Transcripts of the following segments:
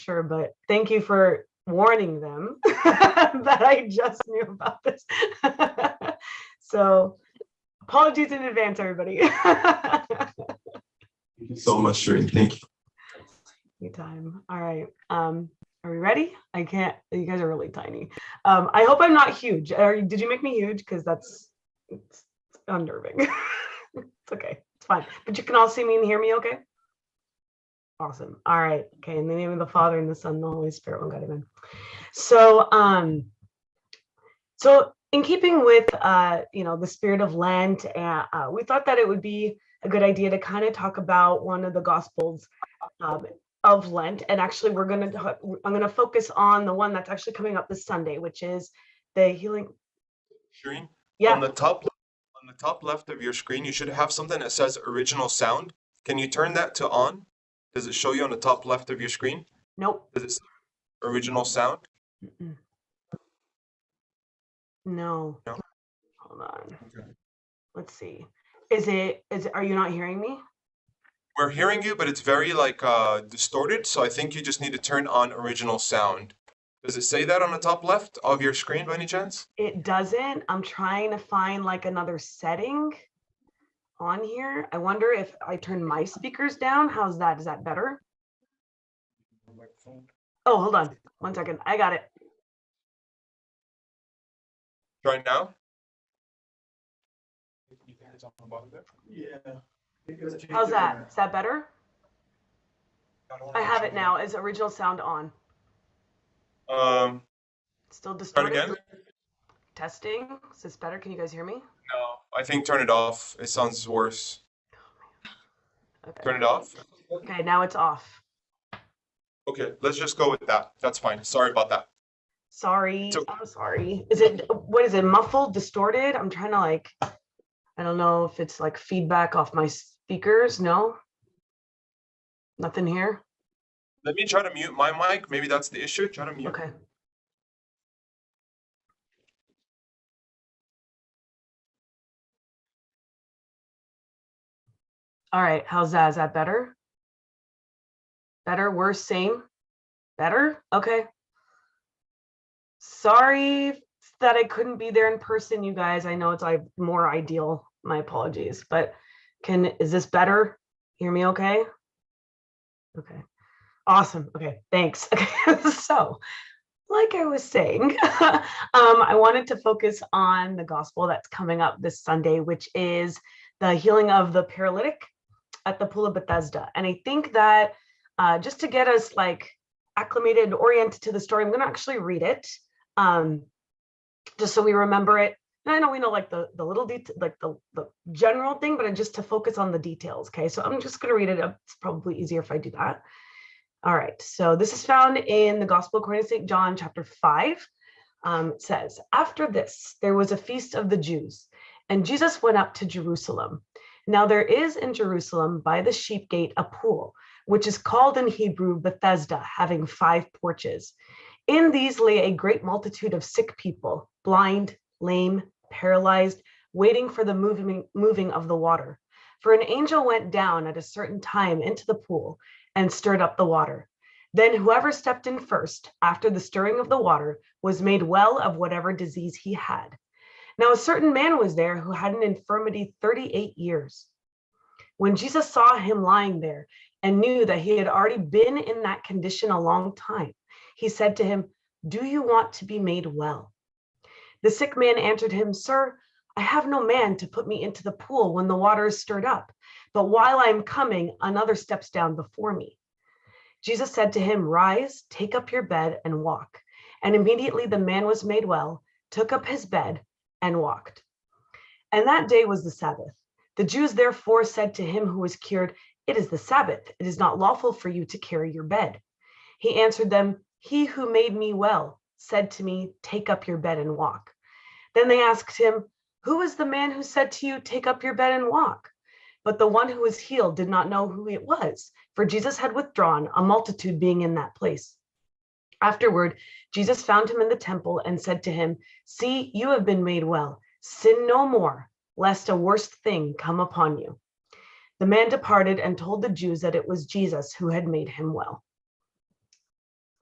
sure, but thank you for warning them that I just knew about this. So apologies in advance, everybody. Thank you so much, Shereen. Thank you. Anytime. All right. Are we ready? I can't, you guys are really tiny. I hope I'm not huge. Did you make me huge? Because it's unnerving. It's okay. It's fine. But you can all see me and hear me okay? Awesome. All right. Okay. In the name of the Father and the Son and the Holy Spirit, one God, amen. So, so in keeping with, the spirit of Lent, we thought that it would be a good idea to kind of talk about one of the Gospels of Lent. And actually, I'm gonna focus on the one that's actually coming up this Sunday, which is the healing. Shereen, Yeah. on the top left of your screen, you should have something that says original sound. Can you turn that to on? Does it show you on the top left of your screen? Nope. Does it say original sound? Mm-mm. No. No. Hold on. Okay. Let's see. Are you not hearing me? We're hearing you, but it's very distorted. So I think you just need to turn on original sound. Does it say that on the top left of your screen by any chance? It doesn't. I'm trying to find like another setting on here. I wonder if I turn my speakers down. How's that? Is that better? Oh, hold on. 1 second. I got it. Try now. Yeah. How's that? Is that better? I have it now. Is original sound on? Still Try it distorted? again. Testing. Is this better? Can you guys hear me? No, I think turn it off. It sounds worse. Okay. Turn it off. Okay, now it's off. Okay, let's just go with that. That's fine. Sorry about that. Sorry. So- I'm sorry. What is it? Muffled, distorted? I'm trying to I don't know if it's like feedback off my speakers. No? Nothing here? Let me try to mute my mic. Maybe that's the issue. Try to mute. Okay. All right. How's that? Is that better? Better? Worse? Same? Better? Okay. Sorry that I couldn't be there in person, you guys. I know it's more ideal. My apologies. But is this better? Hear me okay? Okay. Awesome. Okay. Thanks. Okay. So, like I was saying, I wanted to focus on the gospel that's coming up this Sunday, which is the healing of the paralytic at the Pool of Bethesda. And I think that just to get us acclimated and oriented to the story, I'm going to actually read it just so we remember it. And I know we know the little detail, the general thing, but just to focus on the details. Okay, so I'm just going to read it. It's probably easier if I do that. All right, so this is found in the Gospel according to St. John, chapter 5. It says, after this, there was a feast of the Jews, and Jesus went up to Jerusalem. Now there is in Jerusalem by the sheep gate a pool, which is called in Hebrew Bethesda, having 5 porches. In these lay a great multitude of sick people, blind, lame, paralyzed, waiting for the moving of the water. For an angel went down at a certain time into the pool and stirred up the water. Then whoever stepped in first, after the stirring of the water, was made well of whatever disease he had. Now a certain man was there who had an infirmity 38 years. When Jesus saw him lying there and knew that he had already been in that condition a long time, he said to him, "Do you want to be made well?" The sick man answered him, "Sir, I have no man to put me into the pool when the water is stirred up, but while I am coming, another steps down before me." Jesus said to him, "Rise, take up your bed and walk." And immediately the man was made well, took up his bed and walked. And that day was the Sabbath. The Jews therefore said to him who was cured, "It is the Sabbath. It is not lawful for you to carry your bed." He answered them, "He who made me well said to me, 'Take up your bed and walk.'" Then they asked him, "Who is the man who said to you, 'Take up your bed and walk'?" But the one who was healed did not know who it was, for Jesus had withdrawn, a multitude being in that place. Afterward, Jesus found him in the temple and said to him, "See, you have been made well. Sin no more, lest a worse thing come upon you." The man departed and told the Jews that it was Jesus who had made him well.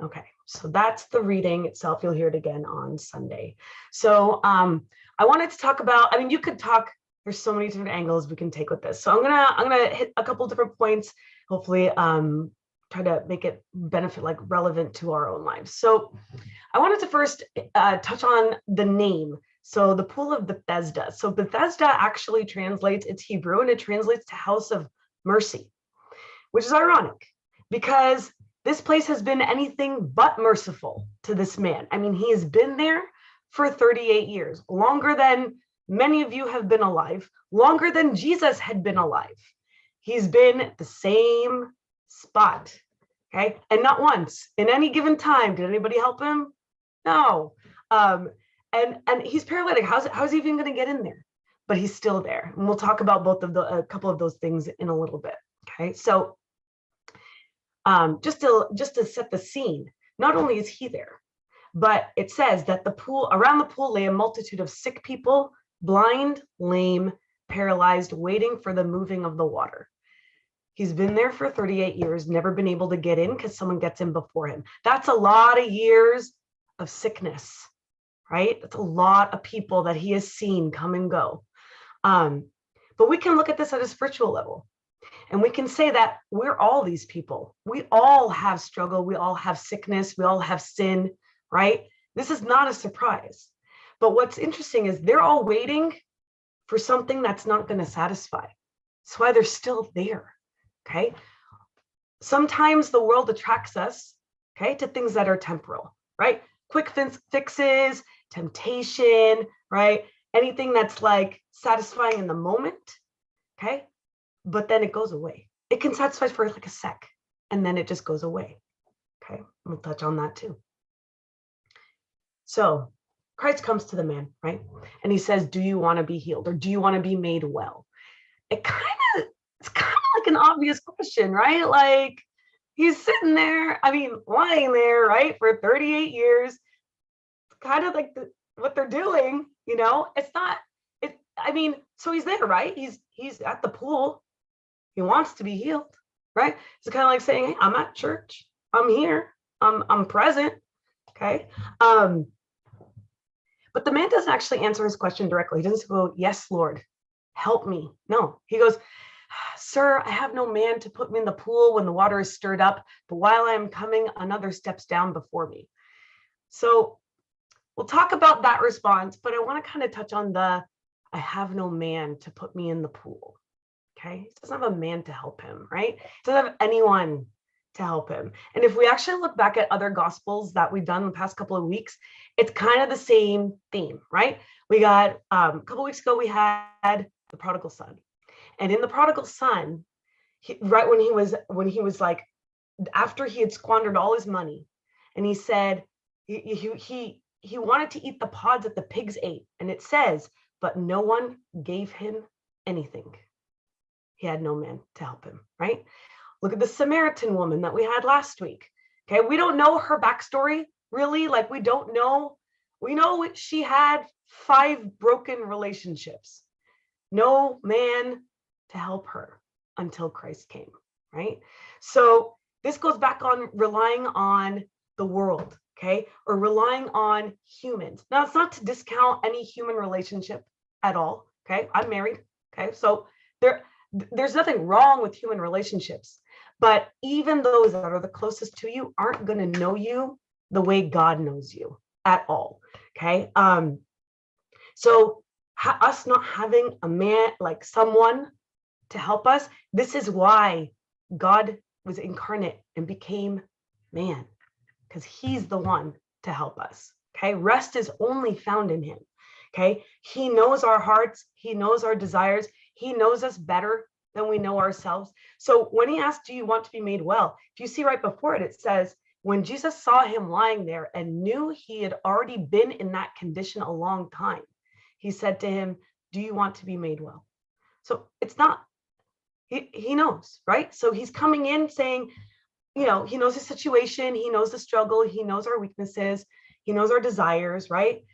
Okay, so that's the reading itself. You'll hear it again on Sunday. So I wanted to talk about, I mean, you could talk, there's so many different angles we can take with this. So I'm gonna hit a couple different points, hopefully try to make it benefit, like relevant to our own lives. So I wanted to first touch on the name. So the pool of Bethesda. So Bethesda actually translates, it's Hebrew, and it translates to house of mercy, which is ironic because this place has been anything but merciful to this man. I mean, he has been there for 38 years, longer than many of you have been alive, longer than Jesus had been alive. He's been at the same spot, okay? And not once, in any given time, did anybody help him? No. And he's paralytic. How's he even going to get in there? But he's still there. And we'll talk about a couple of those things in a little bit, okay? So just to set the scene, not only is he there, but it says that around the pool lay a multitude of sick people, blind, lame, paralyzed, waiting for the moving of the water. He's been there for 38 years, never been able to get in because someone gets in before him. That's a lot of years of sickness, right? That's a lot of people that he has seen come and go. But we can look at this at a spiritual level. And we can say that we're all these people. We all have struggle. We all have sickness. We all have sin, right? This is not a surprise. But what's interesting is they're all waiting for something that's not going to satisfy. That's why they're still there, okay? Sometimes the world attracts us, okay, to things that are temporal, right? Quick fixes, temptation, right? Anything that's like satisfying in the moment, okay? But then it goes away. It can satisfy for like a sec, and then it just goes away. Okay, we'll touch on that too. So Christ comes to the man, right? And he says, do you want to be healed, or do you want to be made well? It's kind of like an obvious question, right? Like he's sitting there, I mean, lying there, right, for 38 years. It's kind of like what they're doing, you know? It's not, I mean, so he's there, right? He's at the pool. He wants to be healed, right? It's kind of like saying, hey, I'm at church. I'm here. I'm present. Okay. But the man doesn't actually answer his question directly. He doesn't go, yes, Lord, help me. No, he goes, sir, I have no man to put me in the pool when the water is stirred up, but while I am coming, another steps down before me. So we'll talk about that response, but I want to kind of touch on I have no man to put me in the pool. Okay, he doesn't have a man to help him, right? He doesn't have anyone to help him. And if we actually look back at other gospels that we've done in the past couple of weeks, it's kind of the same theme, right? We got a couple of weeks ago, we had the prodigal son. And in the prodigal son, right when he was like, after he had squandered all his money, and he said he wanted to eat the pods that the pigs ate. And it says, but no one gave him anything. He had no man to help him, right? Look at the Samaritan woman that we had last week. Okay, we don't know her backstory, really. Like, we don't know. We know she had 5 broken relationships. No man to help her until Christ came, right? So this goes back on relying on the world, okay? Or relying on humans. Now, it's not to discount any human relationship at all, okay? I'm married, okay? So there's nothing wrong with human relationships, but even those that are the closest to you aren't going to know you the way God knows you at all. Okay. So us not having a man, like someone to help us, this is why God was incarnate and became man, because he's the one to help us. Okay. Rest is only found in him. Okay. He knows our hearts. He knows our desires. He knows us better than we know ourselves. So when he asked, do you want to be made well? If you see right before it, it says, when Jesus saw him lying there and knew he had already been in that condition a long time, he said to him, do you want to be made well? So it's not, he knows, right? So he's coming in saying, you know, he knows the situation. He knows the struggle. He knows our weaknesses. He knows our desires, right?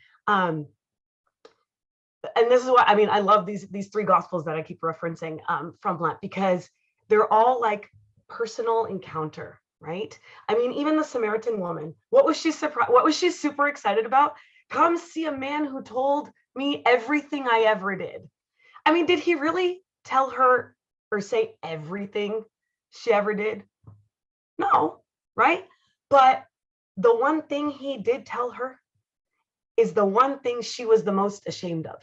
And this is why, I mean, I love these 3 gospels that I keep referencing from Lent, because they're all like personal encounter, right? I mean, even the Samaritan woman, what was she surprised? What was she super excited about? Come see a man who told me everything I ever did. I mean, did he really tell her or say everything she ever did? No, right? But the one thing he did tell her is the one thing she was the most ashamed of,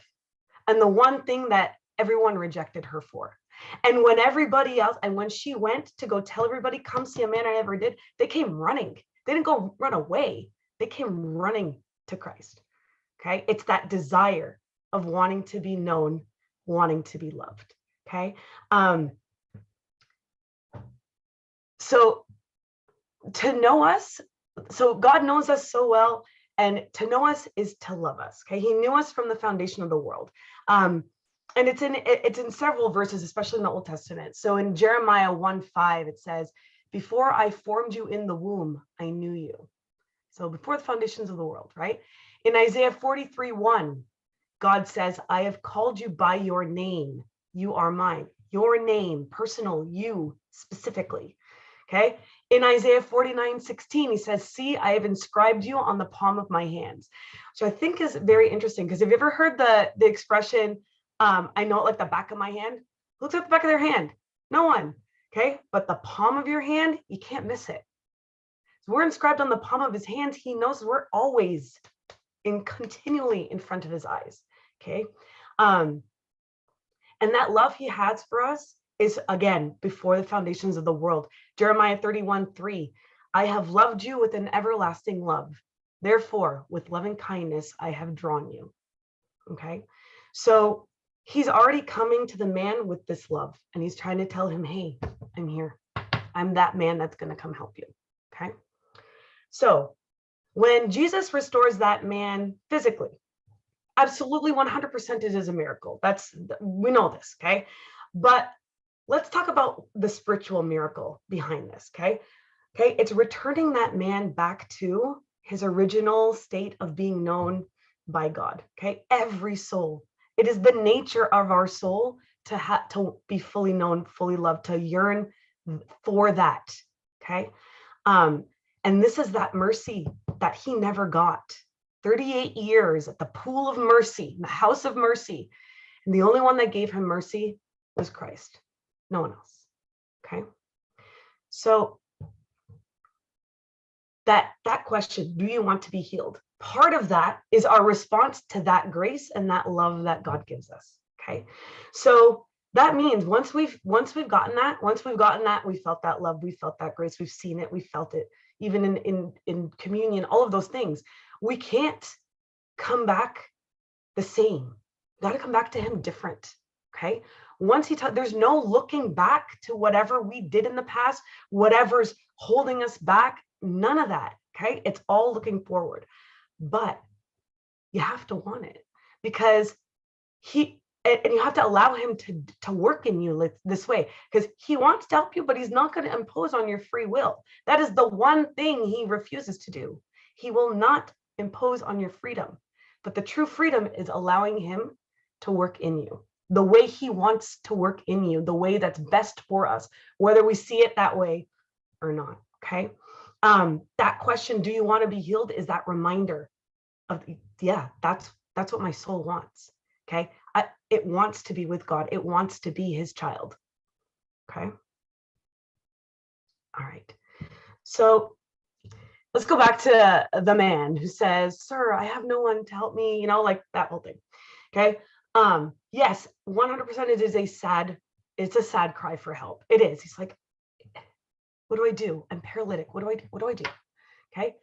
and the one thing that everyone rejected her for. And when everybody else, and when she went to go tell everybody, come see a man I ever did, they came running. They didn't go run away. They came running to Christ. Okay. It's that desire of wanting to be known, wanting to be loved. Okay. So to know us, so God knows us so well, and to know us is to love us. Okay. He knew us from the foundation of the world. And it's in several verses, especially in the Old Testament. So in Jeremiah 1:5, it says, before I formed you in the womb, I knew you. So before the foundations of the world, right? In Isaiah 43:1, God says, I have called you by your name. You are mine. Your name, personal, you specifically. Okay. In Isaiah 49:16, he says, see, I have inscribed you on the palm of my hands. So I think is very interesting, because have you ever heard the expression, I know it like the back of my hand? Looks at the back of their hand. No one. Okay. But the palm of your hand, you can't miss it. So we're inscribed on the palm of his hands. He knows we're always continually in front of his eyes. Okay. And that love he has for us is, again, before the foundations of the world. Jeremiah 31:3, I have loved you with an everlasting love. Therefore, with loving kindness, I have drawn you. Okay. So he's already coming to the man with this love, and he's trying to tell him, hey, I'm here. I'm that man that's going to come help you. Okay. So when Jesus restores that man physically, absolutely 100% it is a miracle. We know this. Okay. But let's talk about the spiritual miracle behind this. Okay. Okay. It's returning that man back to his original state of being known by God. Okay. Every soul. It is the nature of our soul to be fully known, fully loved, to yearn for that. Okay. And this is that mercy that he never got. 38 years at the pool of mercy, the house of mercy. And the only one that gave him mercy was Christ. No one else. Okay. So that question, do you want to be healed? Part of that is our response to that grace and that love that God gives us. Okay. So that means once we've gotten that, we felt that love, we felt that grace, we've seen it, we felt it, even in communion, all of those things. We can't come back the same. We got to come back to him different. Okay. Once there's no looking back to whatever we did in the past, whatever's holding us back, none of that. Okay. It's all looking forward, but you have to want it, because and you have to allow him to work in you this way, because he wants to help you, but he's not going to impose on your free will. That is the one thing he refuses to do. He will not impose on your freedom, but the true freedom is allowing him to work in you the way he wants to work in you, the way that's best for us, whether we see it that way or not. Okay. That question, do you want to be healed, is that reminder of, yeah, that's what my soul wants. Okay. It wants to be with God. It wants to be his child. Okay. All right. So let's go back to the man who says, sir, I have no one to help me, like that whole thing. Okay. Yes, 100% it's a sad cry for help. It is. He's like, what do I do? I'm paralytic. What do I do? Okay.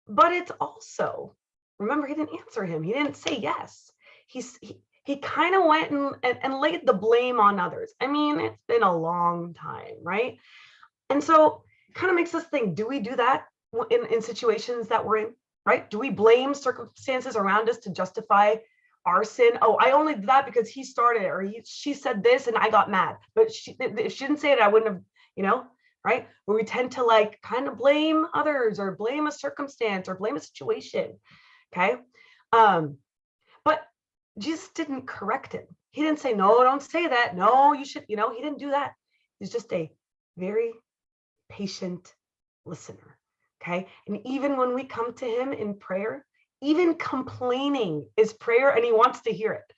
But it's also, remember, he didn't answer him. He didn't say yes. He kind of went and laid the blame on others. I mean, it's been a long time, right? And so it kind of makes us think, do we do that in situations that we're in, right? Do we blame circumstances around us to justify our sin? Oh, I only did that because he started it, or she said this and I got mad. But if she didn't say it, I wouldn't have, right? Where we tend to kind of blame others or blame a circumstance or blame a situation. Okay. But Jesus didn't correct him. He didn't say, no, don't say that. No, you should, he didn't do that. He's just a very patient listener. Okay. And even when we come to him in prayer, even complaining is prayer, and he wants to hear it.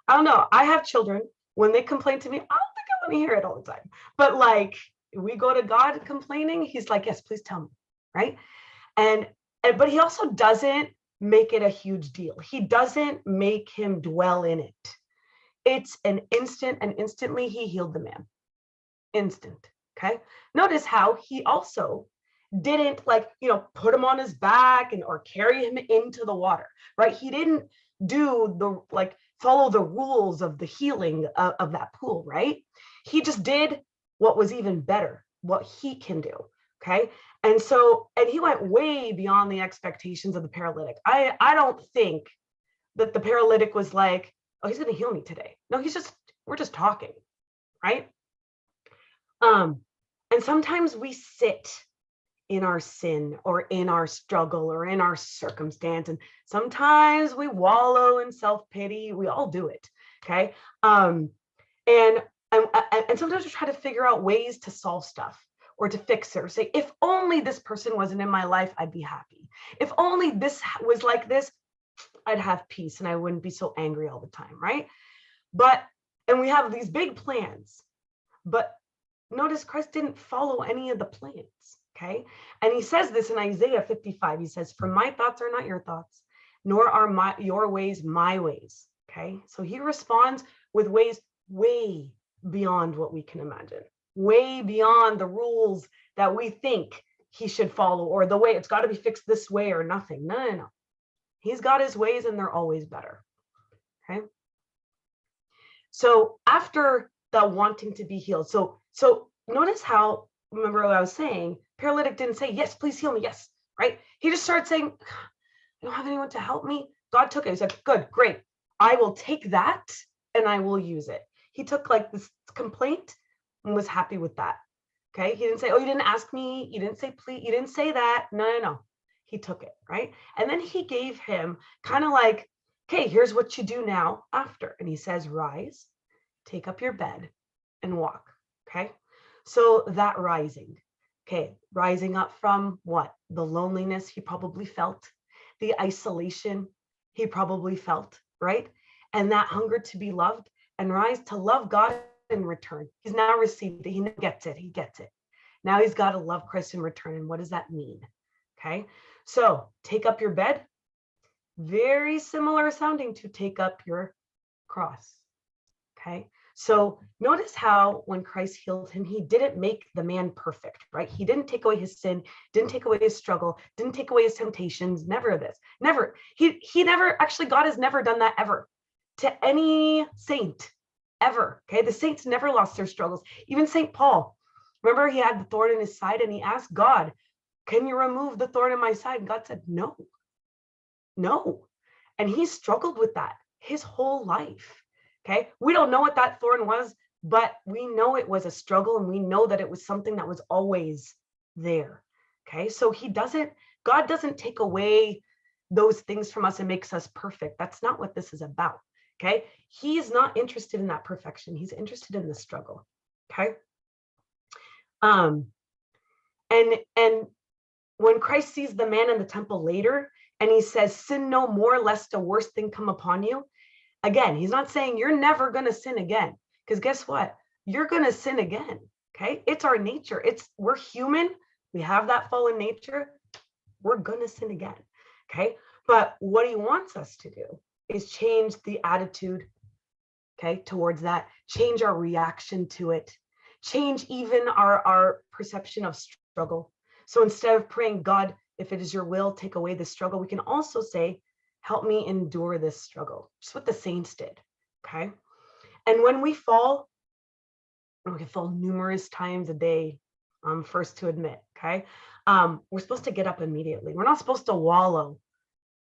I don't know. I have children. When they complain to me, I don't think I want to hear it all the time. But like we go to God complaining, he's like, yes, please tell me. Right. And but he also doesn't make it a huge deal. He doesn't make him dwell in it. It's an instant, and instantly he healed the man. Instant. Okay. Notice how he also didn't like, put him on his back and or carry him into the water, right? He didn't do the like follow the rules of the healing of that pool, right? He just did what was even better, what he can do. Okay. And he went way beyond the expectations of the paralytic. I don't think that the paralytic was like, oh, he's going to heal me today. No, we're just talking, right? And sometimes we sit in our sin or in our struggle or in our circumstance, and sometimes we wallow in self-pity. We all do it. Okay. And sometimes we try to figure out ways to solve stuff or to fix it, or say, if only this person wasn't in my life, I'd be happy. If only this was like this, I'd have peace and I wouldn't be so angry all the time, right? And we have these big plans, but notice Christ didn't follow any of the plans, okay? And he says this in Isaiah 55. He says, for my thoughts are not your thoughts, nor are your ways my ways, okay? So he responds with ways way beyond what we can imagine, way beyond the rules that we think he should follow, or the way it's got to be fixed this way or nothing. No. He's got his ways and they're always better, okay? So after the wanting to be healed, so notice how, remember what I was saying, paralytic didn't say, yes, please heal me, yes, right? He just started saying, I don't have anyone to help me. God took it. He said, good, great. I will take that and I will use it. He took like this complaint and was happy with that. Okay. He didn't say, oh, you didn't ask me. You didn't say, please. You didn't say that. No. He took it. Right. And then he gave him kind of like, okay, here's what you do now after. And he says, rise, take up your bed and walk. Okay. So that rising, okay, rising up from what? The loneliness he probably felt, the isolation he probably felt, right? And that hunger to be loved, and rise to love God in return. He's now received it. He gets it. He gets it. Now he's got to love Christ in return. And what does that mean? Okay. So take up your bed. Very similar sounding to take up your cross. Okay. So notice how when Christ healed him, he didn't make the man perfect, right? He didn't take away his sin, didn't take away his struggle, didn't take away his temptations, never this, never. He never, actually, God has never done that ever to any saint, ever. Okay. The saints never lost their struggles. Even St. Paul, remember he had the thorn in his side and he asked God, can you remove the thorn in my side? And God said, no. And he struggled with that his whole life. Okay. We don't know what that thorn was, but we know it was a struggle, and we know that it was something that was always there. Okay. So God doesn't take away those things from us and makes us perfect. That's not what this is about. Okay. He's not interested in that perfection. He's interested in the struggle. Okay. And when Christ sees the man in the temple later and he says, sin no more, lest a worse thing come upon you. Again, he's not saying you're never going to sin again, because guess what? You're going to sin again. Okay. It's our nature. We're human. We have that fallen nature. We're going to sin again. Okay. But what he wants us to do is change the attitude, okay, towards that, change our reaction to it, change even our perception of struggle. So instead of praying, God, if it is your will, take away the struggle, we can also say, help me endure this struggle. Just what the saints did. Okay. And when we fall numerous times a day, I'm first to admit. Okay. We're supposed to get up immediately. We're not supposed to wallow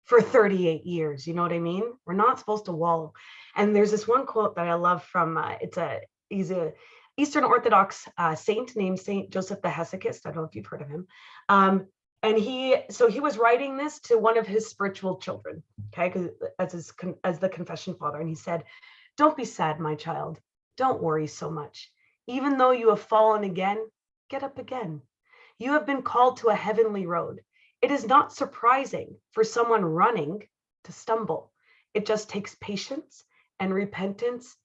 for 38 years. You know what I mean? We're not supposed to wallow. And there's this one quote that I love from, he's a Eastern Orthodox saint named Saint Joseph the Hesychist. I don't know if you've heard of him. And he was writing this to one of his spiritual children, okay, as the confession father. And he said, don't be sad, my child. Don't worry so much. Even though you have fallen again, get up again. You have been called to a heavenly road. It is not surprising for someone running to stumble. It just takes patience and repentance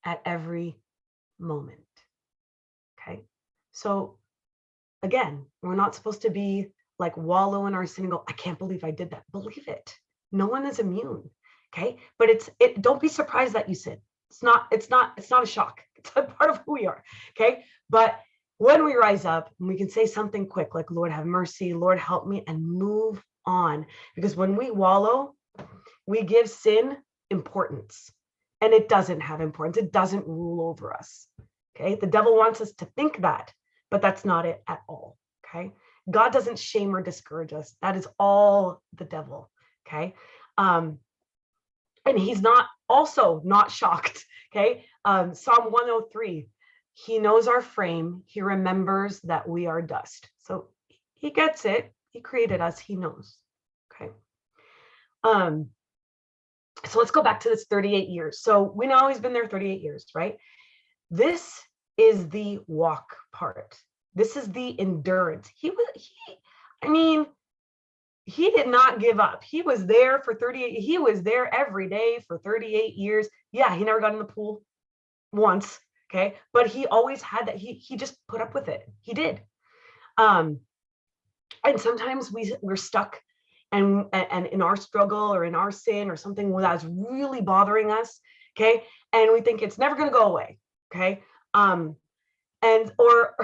at every moment. Okay. So again, we're not supposed to be like wallow in our sin and go, I can't believe I did that. Believe it. No one is immune. Okay. But don't be surprised that you sin. It's not a shock. It's a part of who we are. Okay. But when we rise up, we can say something quick, like, Lord, have mercy, Lord, help me, and move on. Because when we wallow, we give sin importance, and it doesn't have importance. It doesn't rule over us. Okay. The devil wants us to think that, but that's not it at all. Okay. God doesn't shame or discourage us. That is all the devil. Okay. And he's not shocked. Okay. Psalm 103, he knows our frame. He remembers that we are dust. So he gets it. He created us. He knows. Okay. So let's go back to this 38 years. So we know he's been there 38 years, right? This is the walk part. This is the endurance. He did not give up. He was there for 38. He was there every day for 38 years. Yeah, he never got in the pool once. Okay. But he always had that. He just put up with it. He did. And sometimes we're stuck and in our struggle or in our sin or something that's really bothering us. Okay. And we think it's never going to go away. Okay. Or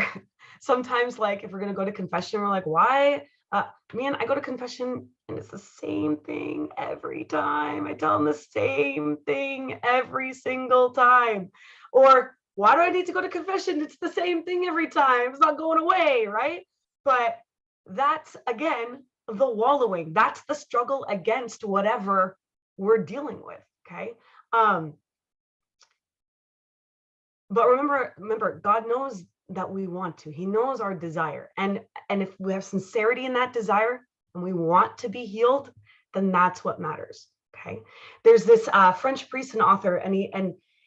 sometimes, like, if we're going to go to confession, we're like, why? Man, I go to confession and it's the same thing every time. I tell them the same thing every single time. Or why do I need to go to confession? It's the same thing every time. It's not going away, right? But that's, again, the wallowing. That's the struggle against whatever we're dealing with, okay? But remember, God knows that we want to. He knows our desire. And if we have sincerity in that desire and we want to be healed, then that's what matters, okay? There's this French priest and author, and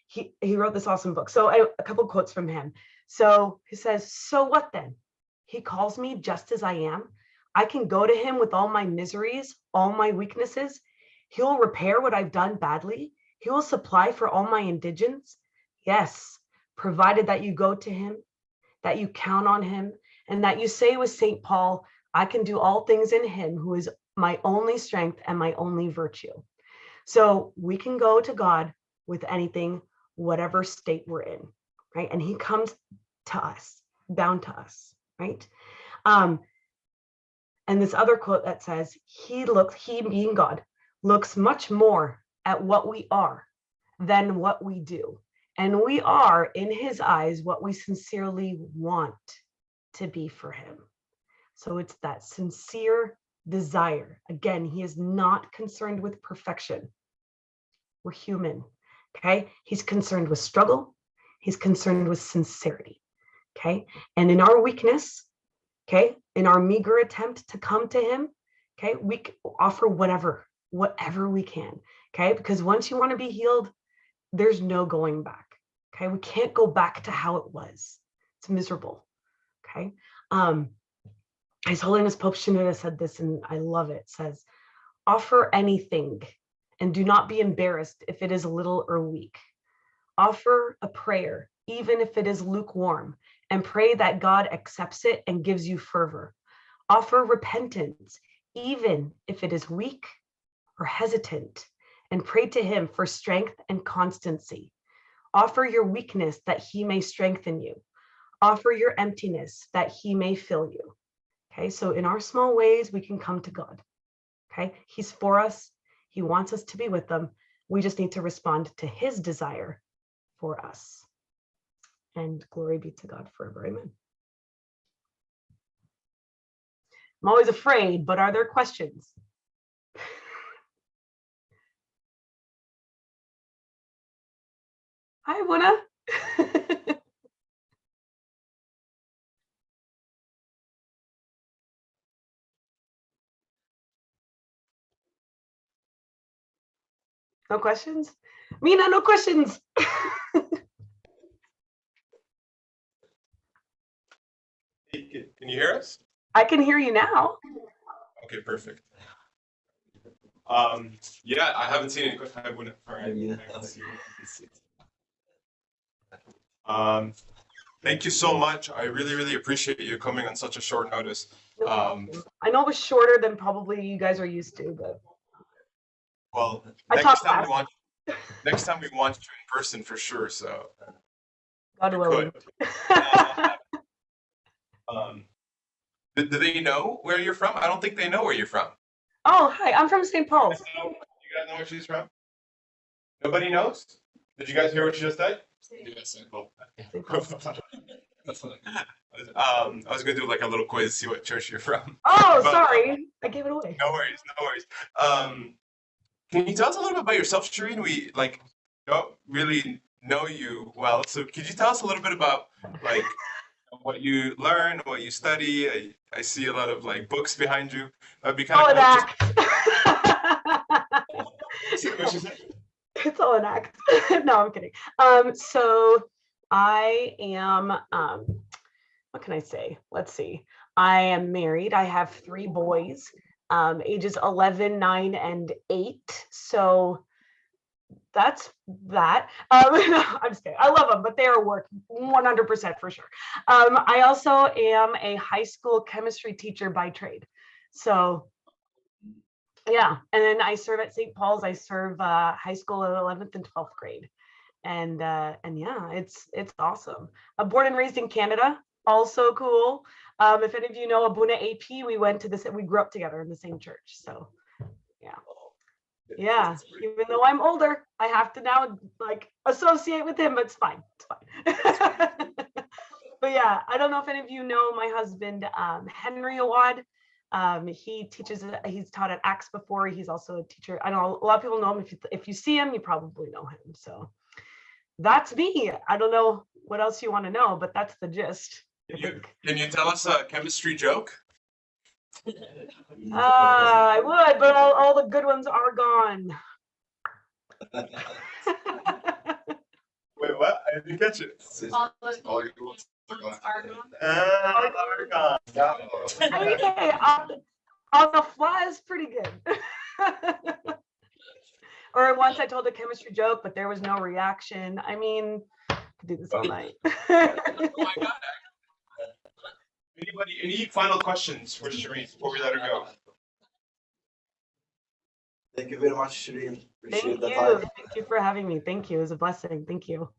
he wrote this awesome book. So a couple quotes from him. So he says, so what then? He calls me just as I am. I can go to him with all my miseries, all my weaknesses. He'll repair what I've done badly. He will supply for all my indigence. Yes, provided that you go to him, that you count on him, and that you say with St. Paul, I can do all things in him who is my only strength and my only virtue. So we can go to God with anything, whatever state we're in, right? And he comes to us, down to us, right? And this other quote that says, he being God, looks much more at what we are than what we do. And we are, in his eyes, what we sincerely want to be for him. So it's that sincere desire. Again, he is not concerned with perfection. We're human, okay? He's concerned with struggle. He's concerned with sincerity, okay? And in our weakness, okay, in our meager attempt to come to him, okay, we offer whatever we can, okay? Because once you want to be healed, there's no going back, okay? We can't go back to how it was. It's miserable, okay? His Holiness Pope Shenouda said this, and I love it. It says, offer anything and do not be embarrassed if it is little or weak. Offer a prayer, even if it is lukewarm, and pray that God accepts it and gives you fervor. Offer repentance, even if it is weak or hesitant, and pray to him for strength and constancy. Offer your weakness that he may strengthen you. Offer your emptiness that he may fill you. Okay, so in our small ways, we can come to God. Okay, he's for us. He wants us to be with them. We just need to respond to his desire for us. And glory be to God forever. Amen. I'm always afraid, but are there questions? Hi, Wuna. No questions? Mina, no questions. Can you hear us? I can hear you now. Okay, perfect. Yeah, I haven't seen any questions. I wouldn't. All right. Thank you so much. I really, really appreciate you coming on such a short notice. No problem. I know it was shorter than probably you guys are used to, but Well, I next talk time fast. next time we want you in person for sure. So God you willing. could. Do they know where you're from? I don't think they know where you're from. Oh, hi. I'm from St. Paul's. You guys know where she's from? Nobody knows? Did you guys hear what she just said? Yes, St. Paul's. I was gonna do like a little quiz, see what church you're from. Oh, But, sorry. I gave it away. No worries, no worries. Can you tell us a little bit about yourself, Shereen? We like don't really know you well, so could you tell us a little bit about like what you learn, what you study? I see a lot of like books behind you. That'd be kind Oh, of an cool. act. It's all an act. No, I'm kidding. So I am, what can I say? Let's see. I am married. I have 3 boys, ages 11, 9, and 8. So that's that. I'm just kidding. I love them, but they are work 100% for sure. I also am a high school chemistry teacher by trade. So yeah, and then I serve at St. Paul's. I serve high school 11th and 12th grade, and yeah, it's awesome. Born and raised in Canada, also cool. If any of you know Abuna AP, we went to this. We grew up together in the same church. So yeah. Even though I'm older, I have to now like associate with him, but it's fine. It's fine. But yeah, I don't know if any of you know my husband, Henry Awad. He teaches, he's taught at Axe before. He's also a teacher. I know a lot of people know him. If you see him, you probably know him. So that's me. I don't know what else you want to know, but that's the gist. Can you tell us a chemistry joke? I would, but all the good ones are gone. Wait, what? I didn't catch it. All your ones are gone. Are gone. I mean, hey, on the fly is pretty good. Or once I told a chemistry joke, but there was no reaction. I mean, I could do this all night. Oh my God. Anybody, any final questions for Shereen before we let her go? Thank you very much, Shereen. Appreciate Thank the you. time. Thank you for having me. Thank you. It was a blessing. Thank you.